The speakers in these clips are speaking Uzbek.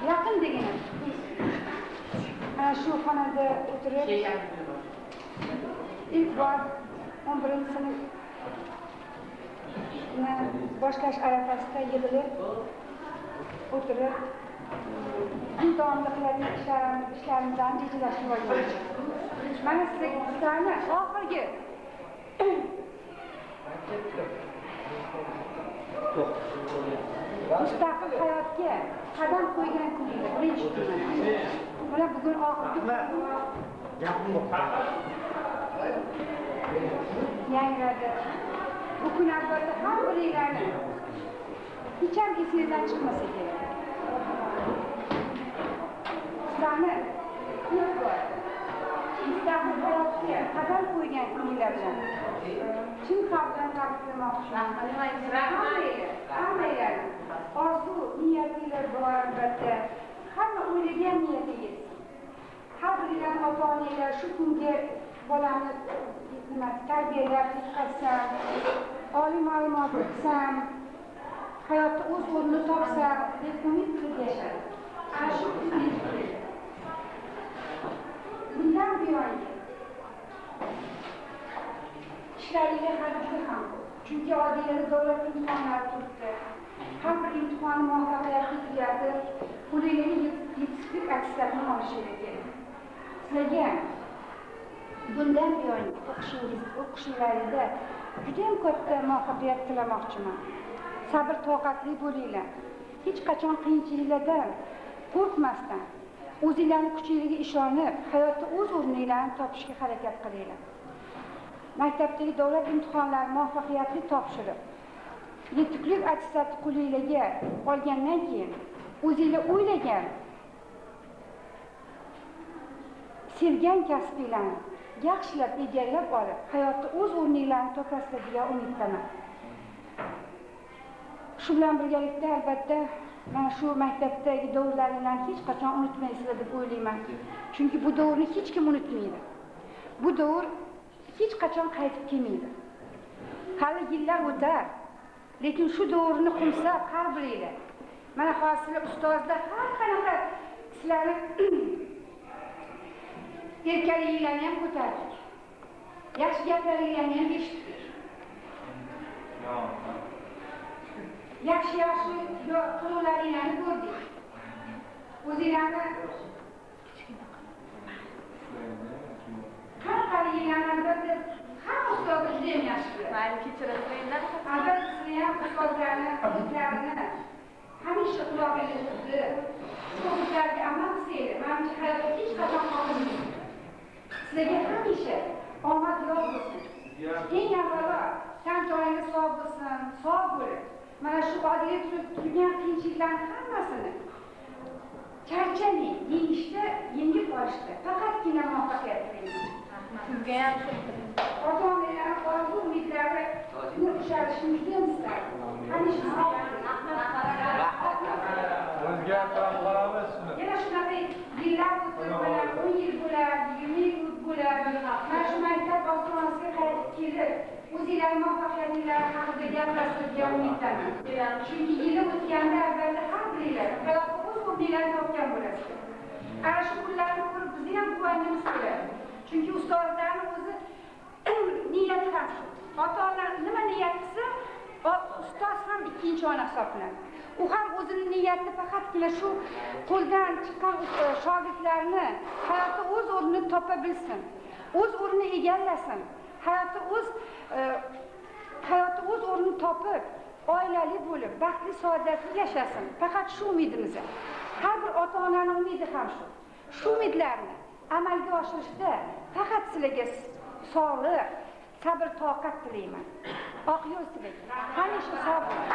Yakın degene. Şu xonada o'tirib ilk bor 11 sinf boshlash arafasida yig'ilib o'tirib davomli qilayotgan ishlarimizdan jejilashib oldik. Mana sizlarni oxirgi mustaqil hayotga qadam qo'ygan kuningda birinchi kun. Mana bugun oxirgi yangradi. Bu kun albatta har biringlarni hech ham esingizdan chiqmasa kerak. Sizlarni mustaqil hayotga qadam qo'ygan kuninglar bilan chin qalbdan tabriklamoqchiman. Hammalar orzu niyatinglar bor albatta. Hamma o'ylagan niyatingiz. Har biringlar ota-onalar shu kunga bolani tarbiyalab yetkazsam, oliy ma'lumot o'qisam, hayotda o'z o'rnini topsa deb umid qilib yashadi. Ana shu bundan buyongi ishlariga ham juda ham ko'p. Chunki oddiylarda davlat imtihonlari turibdi. Har bir imtihonni muvaffaqiyatli tugatib, qo'lingizga yetislik attestatsiyasini olishingiz kerak. Sizlarga bundan buyon o'qishingizni juda ham katta muvaffaqiyat tilamoqchiman. Sabr, toqatli bo'linglar. Hech qachon qiyinchiliklardan qo'rqmasdan, o'zingizlarning kuchingizga ishonib, hayotda o'z o'rningizni topishga harakat qilinglar. Maktabdagi davlat imtihonlarini muvaffaqiyatli topshirib, yetuklik attestati qo'lingizga olgandan keyin o'zingizlar o'ylagan, sevgan kasbinglarni yaxshilab egallab olib, hayotda o'z o'rningizni topasizlar degan umiddaman. Shu bilan birgalikda albatta mana shu maktabdagi davrlaringlarni hech qachon unutmaysizlar deb o'ylayman. Chunki bu davrni hech kim unutmaydi. Bu davr hech qachon qaytib kelmaydi. Hali yillar o'tar, lekin shu davrni qumsa har biringlar. Mana hozir ustozlar har qanaqa sizlarni erkaliginglarni ham ko'tardik. Yaxshi gaplaringlarni ham eshitdik. Yaxshi qiluvlaringlarni ko'rdik. O'zinglarni qanaqaliginglarni albatta hamma ustozlar juda ham yaxshi biladi. Mayli kechiringlar. Albatta sizlar ham ustozlarni, o'zlarini hamisha quloqingizga tutib, so'zlarga amal qilsanglar, menimcha hayotda hech qachon qolmaydi. Sizlarga hamisha omad yor bo'lsin. Eng avvalo tan joyingiz sog' bo'lsin, sog' bo'ling. Mana shu oddiy turgan qiyinchiliklarning hammasini charchamang, yengishda, yengib olishda faqatgina muvaffaqiyat tilayman. Sizga ham ota-onalar orzu umidlari ushalishini juda ham istardim. Hamisha o'zga qolamiz. yana shunaqa yillar o'tib, 10 yil bo'ladi, 20 yil bo'ladi. Mana shu maktab ostonasiga qaytib kelib, o'zingizlarning muvaffaqiyatlari haqida gaplashishga umiddaman. Chunki yili o'tganda albatta har biringlar hayotda o'z o'rningizni topgan bo'lasizlar. Ana shu kunlarni ko'rib bizni ham quvonchimiz keladi. Chunki ustozlarning o'zi niyati ham shu. Ota-onalar nima niyat qilsa, ustoz ham ikkinchi ona hisoblanadi. U ham o'zining niyatini faqatgina shu qo'ldan chiqqan shogirdlarni hayotda o'z o'rnini topa bilsin, o'z o'rnini egallasin, hayotda o'z o'rnini topib, oilali bo'lib, baxtli saodatli yashasin. Faqat shu umidimiz. Har bir ota-onaning umidi ham shu. Shu umidlarni amalga oshirishda faqat sizlarga sog'lik, sabr, toqat tilayman. Oq yo'l tilayman. Hamisha sog' bo'ling.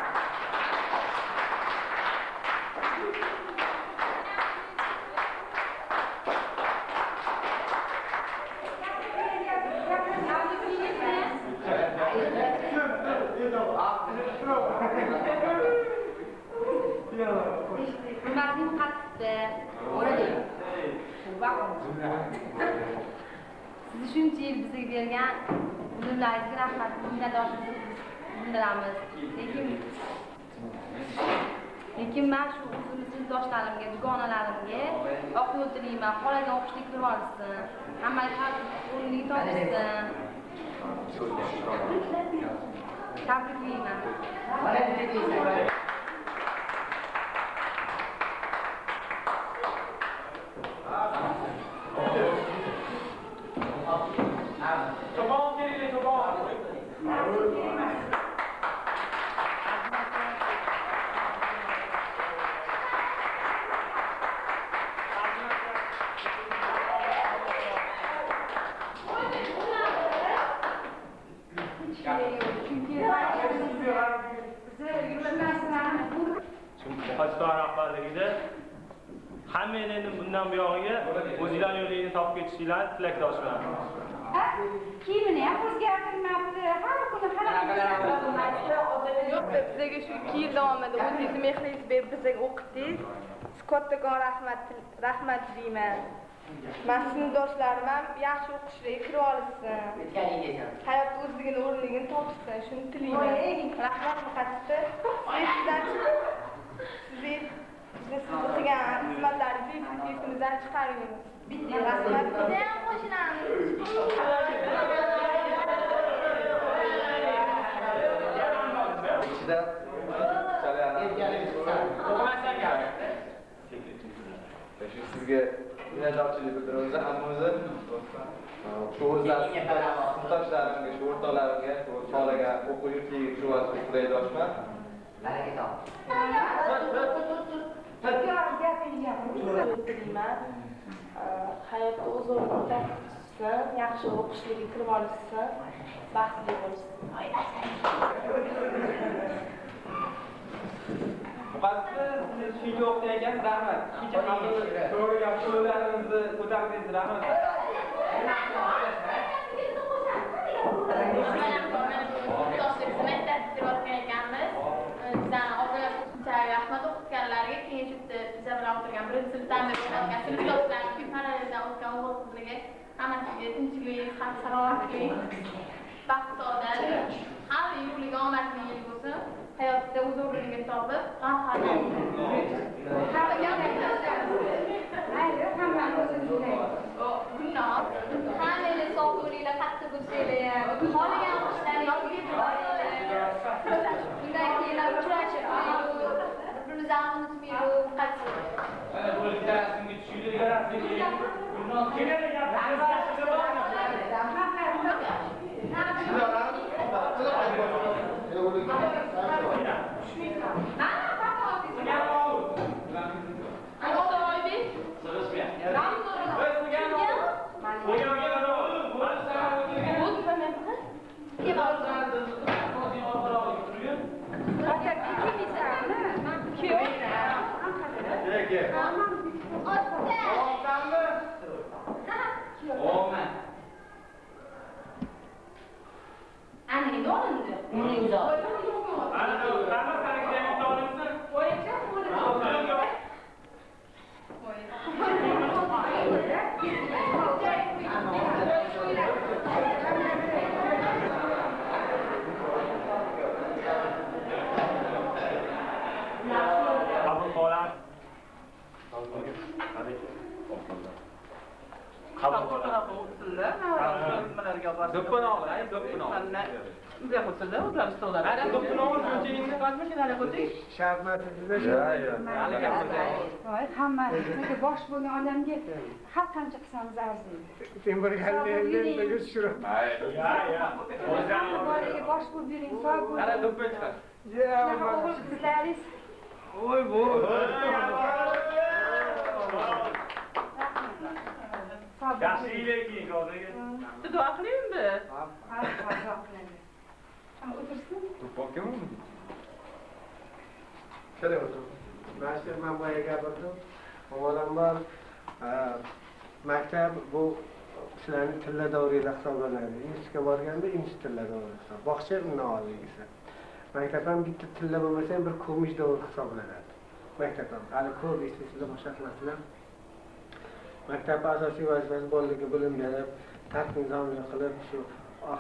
hurmatning qattiqda o'radik. Sizni shuncha yil bizga bergan bilimlaringizga rahmat, minnatdorchilik bildiramiz. Lekin men shu o'zimiz sinfdoshlarimga, dugonalarimga oq yo'l tilayman, qolagan o'qishni kirib olsin, hammaga o'rnini topsin. Tabriklayman. Hammaning bundan buyog'iga o'zingizlar yo'lingizni topib ketishinglarni tilakdoshman. Kiyimini ham o'zgartirmabdi. Har kuni Yo'q, bizga shu 2 yil davomida o'zingizni mehringizni berib bizga o'qitdingiz. Kattakon rahmat deyman. Men sinfdoshlarim ham yaxshi o'qishlarga kirib olishsin. Hayotda o'zligini o'rnini topsin, shuni tilayman. Rahmat muqaddisda. Sizdan sizni qilgan xizmatlaringizni esimizdan chiqarmaymiz. Rahmat. Judayam qo'shilamiz. Sizga minnatdorchilik bildiramiz. Hammamizni shu sinfdoshlarimga, shu o'rtoqlarimga, shu xohlagan o'quv yurtiga shu vaqtda qulay-doshman. Tilayman. Hayotda o'z o'rnini topsin, yaxshi o'qishlarga kirib olishsin, baxtli bo'lsin. Muqaddis siz shuncha o'qiyotgan rahmat. Shuncha to'g'ri gap so'zlarimizni ko'tardingiz, rahmat. Rahmat o'qitganlarga keyin bitta biza bilan o'tirgan birinchi sinfdan beri o'qiyotgan sinfdoshlarga paralleldan o'tgan o'g'il qizlarga hammasiga tinchlik, salomatlik, baxt saodat, hamma yo'liga omadli yil bo'lsin. Hayotda o'z o'rnini topib, g'amxo'rlik. Gunoh. Hammangiz sog' bo'linglar, qattiq bo'lsanglar, xohlagan o'qishlaringizni undan keyin uchrashib birbirimizni unutmaylik, qattiq. Mana bu rasmga tushirib Hammasiga bosh bo'lgan odamga har qancha qilsangiz arziydi. Sen bir galda tushirib. Bolaga bosh bo'lib yuring, sog' bo'ling. Ana do'ppin chiqar. Qizlaringiz Voy bu. Yaxshi yillar keyin hozirga. Duo qilaymi? o'tirsin. Keling o'tir. Men boya gapirdim. Avvalambor maktab bu sizlarning tilla davrida hisoblanadi. Institutga borganda institut tilla davri hisob. Bog'cha undan oldingisi. Maktab ham bitta tilla bo'lmasa ham bir ko'mish davri hisoblanadi. Maktab ham hali ko'p eshitishlar boshqa qilasizlar. Maktab asosiy vazifasi bolalarga bilim berib, tartib-nizomli qilib shu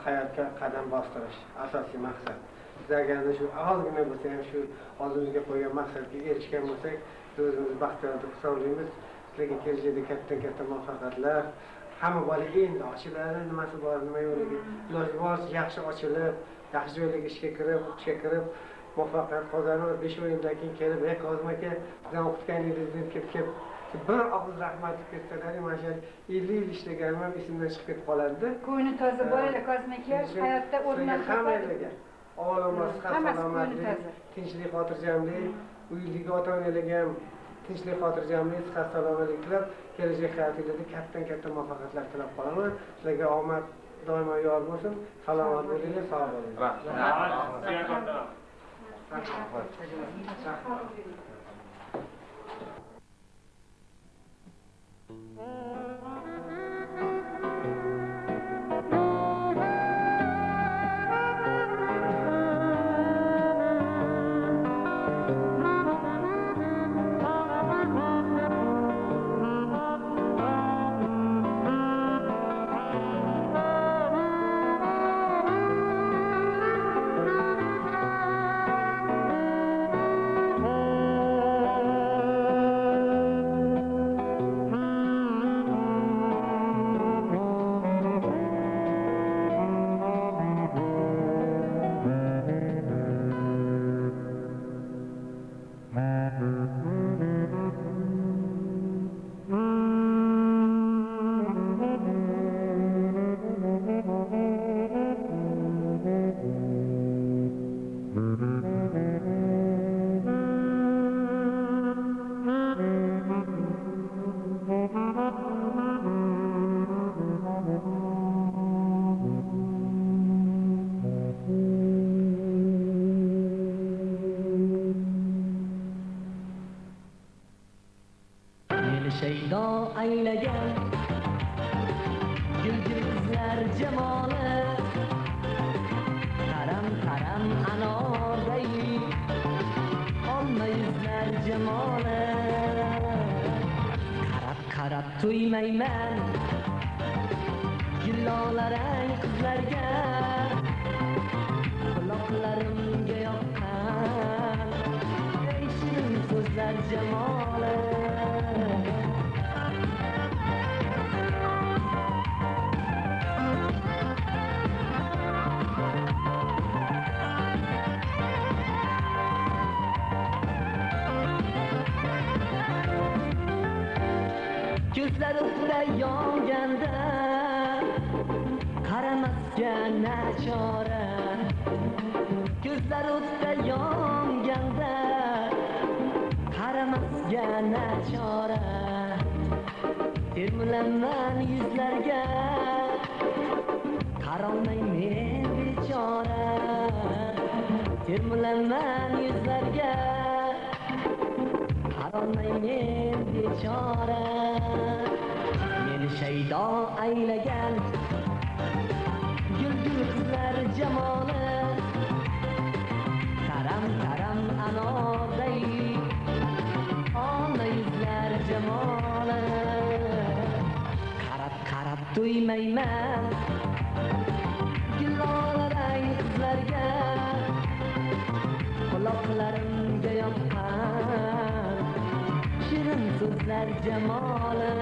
hayotga qadam bostirish asosiy maqsad. Biz agarda shu ozgina bo'lsa ham shu oldimizga qo'ygan maqsadga erishgan bo'lsak, o'zimizni baxtiyor deb hisoblaymiz. Sizlarga kelajakda katta muvaffaqiyatlar. Hamma bola endi ochiladi, nimasi bor, nima yo'liga iloji boricha yaxshi ochilib, yaxshi joylarga ishga kirib, muvaffaqiyat qozonib, 5 yildan keyin kelib, "Kozim aka, bizdan o'qitganingiz" deb kelib bir og'iz rahmat aytsalar, mana shu 50 yil ishlaganim ham esimdan chiqib ketib qoladi-da. Ko'ngli toza bo'laylik, Kozim aka, hayotda o'rnini hammalarga avvalambor salomatlik, tinchlik, xotirjamlik, uyingizga ota-onalarga ham tinchlik, xotirjamlik, sihat, salomatlik tilab, kelajak hayotingizda katta muvaffaqiyatlar tilab qolaman. Sizlarga omad doimo yor bo'lsin. Salomat bo'linglar, sog' bo'linglar. Şeyda aylagan gülgül kızlar jamoli taram anorday olma yuzlar jamoli qarab to'ymayman gullolarang qizlarga quloqlarimga yoqqan ey shirin so'zlar jamoli Gözler ufra yonganda qaramasga nachora Gözler ufra yonganda qaramasga nachora termilanman yuzlarga qarolmay men bechora termilanman yuzlarga qarolmay men bechora meni shaydo aylagan gulgul qizlar jamoli taram anorday olma yuzlar jamoli qarab to'ymayman gullolarang qizlarga quloqlarimga yoqqan shirin so'zlar jamoli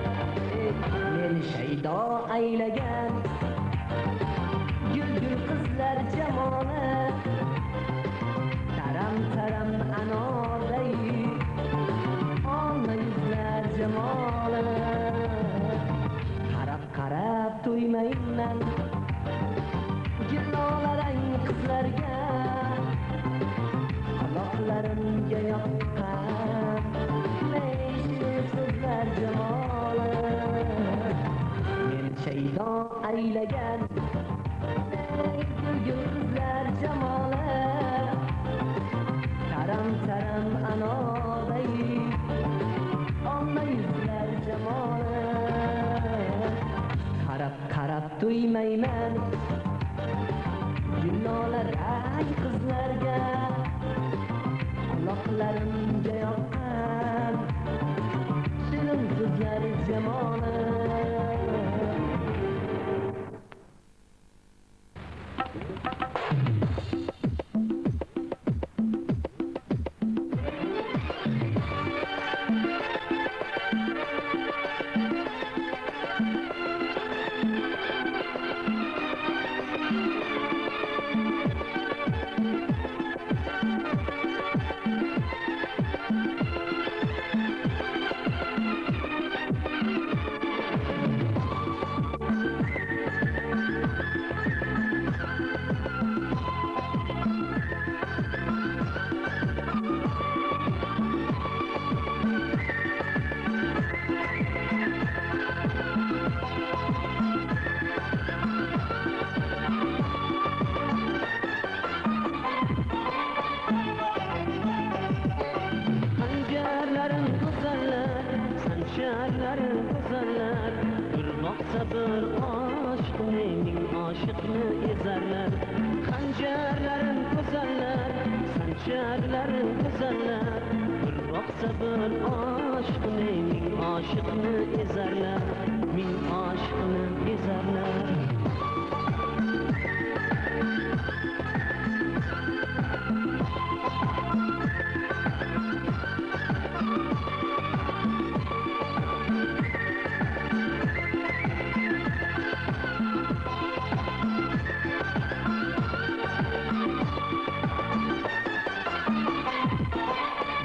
meni shaydo aylagan gulgul qizlar jamoli taram anorday olma yuzlar jamoli qarab to'ymayman gullolarang qizlarga quloqlarimga yoqqan so'zlar jamoli meni shaydo aylagan gulgul qizlar jamoli taram anorday olma yuzlar jamoli qarab to'ymayman gullolarang qizlarga quloqlarimga yoqqan shirin so'zlar jamoli Sancarları güzeller bir baksa bir aşk mening aşıkni ezerler Sancarları güzeller Sancarları güzeller bir baksa bir aşk mening aşıkni ezerler Min aşıkni ezerler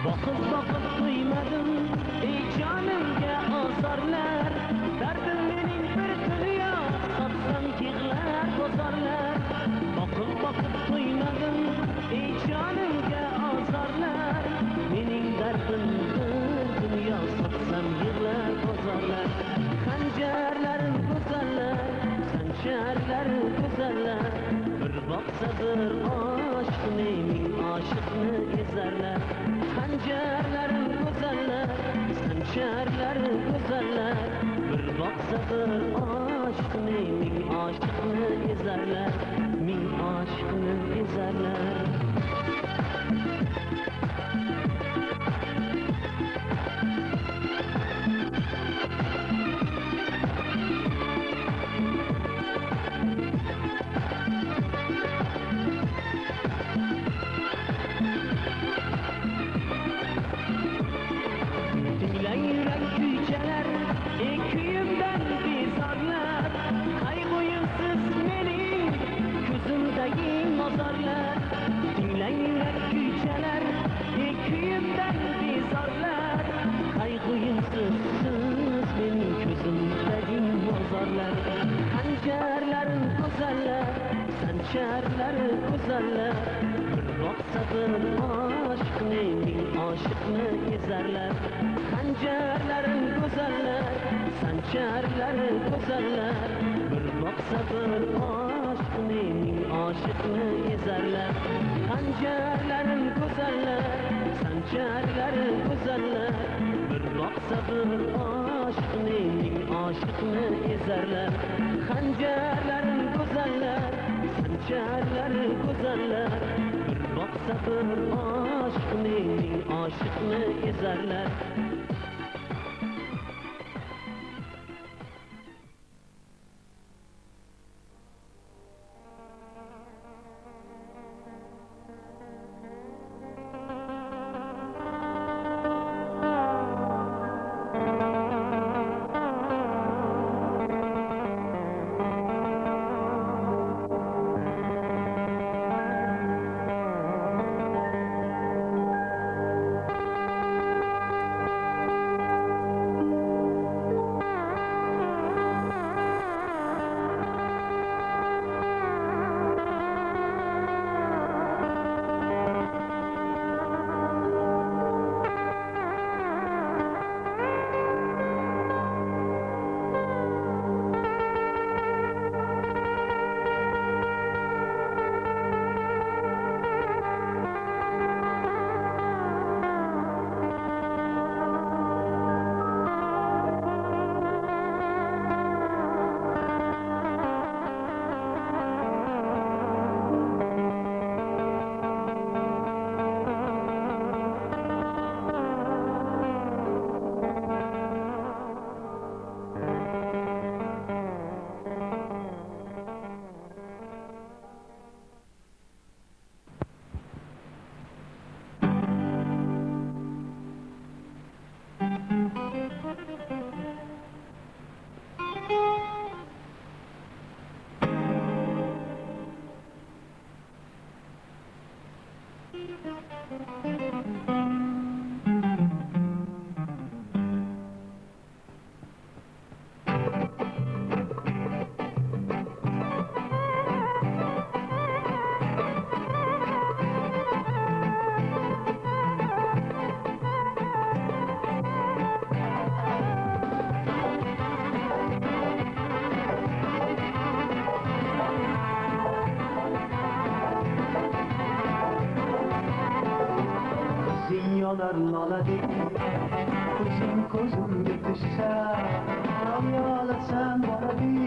Bakıp duymadım ey canımga azarlar Derdim mening bir dünya satsam yig'lar bozorlar Bakıp duymadım ey canımga azarlar Mening derdim bir dünya satsam yig'lar bozorlar Sancarlarim güzeller Sancarlarim güzeller Bir baksa bir aşk mening aşıkni ezerler Sancarlarim güzeller Sancarlarim güzeller Bir baksa bir aşk mening aşıkni ezerler Min aşıkni ezerler Dinlen yürek küçeler, köyümden bizarlar Kaygıyımsız benim gözümdeki nazarlar Dinlen yürek küçeler, köyümden bizarlar Kaygıyımsız benim gözümdeki nazarlar Sancarların güzeller, sancarların güzeller Bir baksa bir aşk mening aşıkni ezerler Sancarların güzeller, sancarların güzeller Bir baksa bir aşk mening aşıkni ezerler Sancarların güzeller, sancarların güzeller Bir baksa bir aşk mening aşıkni ezerler Sancarların güzeller, sancarların güzeller Bir baksa bir aşk mening aşıkni ezerler Yanar laladik Ko'zim ko'zimga düşsem, yalasan bana bir